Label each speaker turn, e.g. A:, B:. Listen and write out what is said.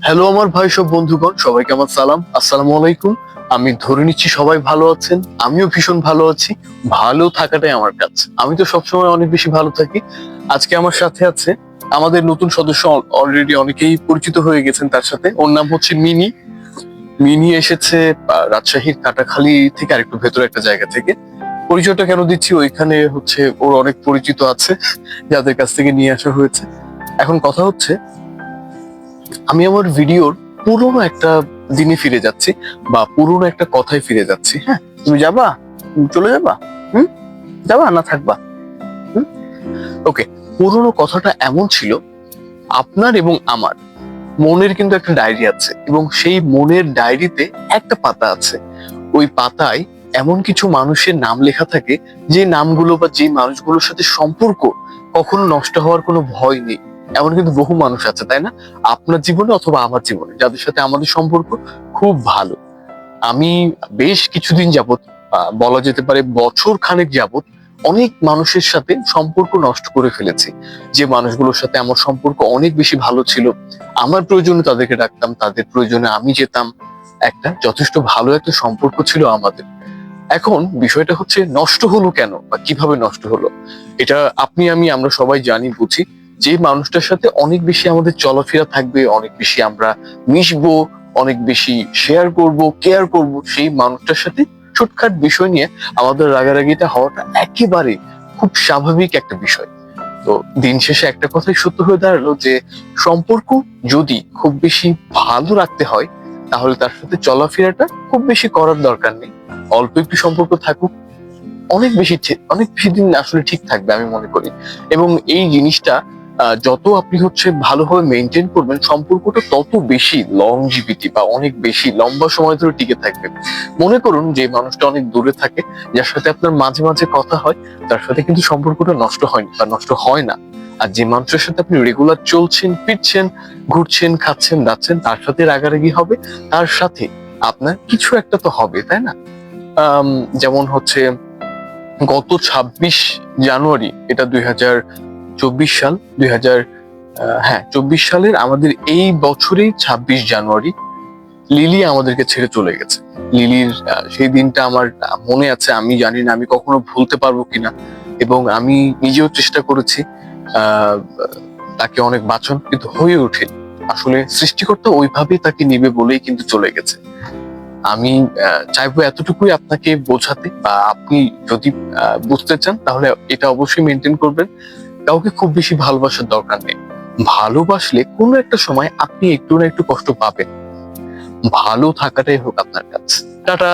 A: Hello আমার ভাই সব বন্ধুগণ, সবাইকে আমার সালাম, আসসালামু আলাইকুম। আমি ধরে নিচ্ছি সবাই ভালো আছেন, আমিও ভীষণ ভালো আছি। ভালো থাকাটাই আমার কাজ, আমি তো সবসময় অনেক বেশি ভালো থাকি। আজকে আমার সাথে আছে আমাদের নতুন সদস্য, অলরেডি অনেকেই পরিচিত হয়ে গেছেন তার সাথে। ওর নাম হচ্ছে মিনি। মিনি এসেছে রাজশাহীর কাটাখালী থেকে, আরেকটু ভেতরে একটা জায়গা থেকে। পরিচয়টা কেন দিচ্ছি, ওইখানে হচ্ছে ওর অনেক পরিচিত আছে যাদের কাছ থেকে নিয়ে আসা হয়েছে। এখন কথা হচ্ছে, আমি আমার ভিডিওর পুরোনো একটা দিনে ফিরে যাচ্ছি, বা পুরোনো একটা কথায় ফিরে যাচ্ছি। হ্যাঁ, তুমি যাবা? তুমি চলে যাবা? হুম, যাবা না থাকবা? হুম, ওকে। পুরোনো কথাটা এমন ছিল, আপনার এবং আমার মনের কিন্তু একটা ডায়েরি আছে, এবং সেই মনের ডায়েরিতে একটা পাতা আছে। ওই পাতায় এমন কিছু মানুষের নাম লেখা থাকে, যে নামগুলো বা যে মানুষগুলোর সাথে সম্পর্ক কখনো নষ্ট হওয়ার কোনো ভয় নেই। এমন কিন্তু বহু মানুষ আছে, তাই না? আপনার জীবনে অথবা আমার জীবনে, যাদের সাথে আমাদের সম্পর্ক খুব ভালো। আমি বেশ কিছুদিন যাবত, বলা যেতে পারে বছর খানেক যাবত, অনেক মানুষের সাথে সম্পর্ক নষ্ট করে ফেলেছি। যে মানুষগুলোর সাথে আমার সম্পর্ক অনেক বেশি ভালো ছিল, আমার প্রয়োজনে তাদেরকে ডাকতাম, তাদের প্রয়োজনে আমি যেতাম, একটা যথেষ্ট ভালো একটা সম্পর্ক ছিল আমাদের। এখন বিষয়টা হচ্ছে, নষ্ট হলো কেন বা কিভাবে নষ্ট হলো, এটা আপনি আমি আমরা সবাই জানি, বুঝি। যে মানুষটার সাথে অনেক বেশি আমাদের চলাফেরা থাকবে, অনেক বেশি আমরা মিশবো, অনেক বেশি শেয়ার করব, কেয়ার করব, সেই মানুষটার সাথে ছোটখাট বিষয় নিয়ে আমাদের রাগারাগিটা হওয়াটা একেবারে খুব স্বাভাবিক একটা বিষয়। তো দিন শেষে একটা কথাই সত্য হয়ে দাঁড়ালো, যে সম্পর্ক যদি খুব বেশি ভালো রাখতে হয়, তাহলে তার সাথে চলাফেরাটা খুব বেশি করার দরকার নেই। অল্প একটু সম্পর্ক থাকুক, অনেক বেশি দিন আসলে ঠিক থাকবে আমি মনে করি। এবং এই জিনিসটা যত আপনি হচ্ছে ভালোভাবে মেনটেন করবেন, সম্পর্কটা তত বেশি লংজিভিটি বা অনেক বেশি লম্বা সময় ধরে টিকে থাকবে। মনে করুন, যে মানুষটা অনেক দূরে থাকে, যার সাথে আপনার মাঝে মাঝে কথা হয়, তার সাথে কিন্তু সম্পর্কটা নষ্ট হয়নি বা নষ্ট হয় না। আর যে মানুষের সাথে আপনি রেগুলার চলছেন, ফিরছেন, ঘুরছেন, খাচ্ছেন, দাচ্ছেন, তার সাথে রাগারাগি হবে, তার সাথে আপনার কিছু একটা তো হবে, তাই না? যেমন হচ্ছে, গত 26 জানুয়ারি, এটা 2024 সাল, 2000, হ্যাঁ 24 সালের আমাদের এই বছরেই 26 জানুয়ারি লিলি আমাদেরকে ছেড়ে চলে গেছে। লিলির সেই দিনটা আমার মনে আছে। আমি জানি না আমি কখনো ভুলতে পারবো কিনা, এবং আমি নিজেও চেষ্টা করেছি আহ তাকে অনেক বাঁচান, কিন্তু হয়ে ওঠে। আসলে সৃষ্টিকর্তা ওইভাবেই তাকে নিবে বলেই কিন্তু চলে গেছে। আমি চাইবো এতটুকুই আপনাকে বোঝাতে, বা আপনি যদি বুঝতে চান, তাহলে এটা অবশ্যই মেনটেন করবেন। কাউকে খুব বেশি ভালোবাসার দরকার নেই। ভালোবাসলে কোনো একটা সময় আপনি একটু না একটু কষ্ট পাবেন। ভালো থাকাটাই হোক আপনার কাছে। টাটা।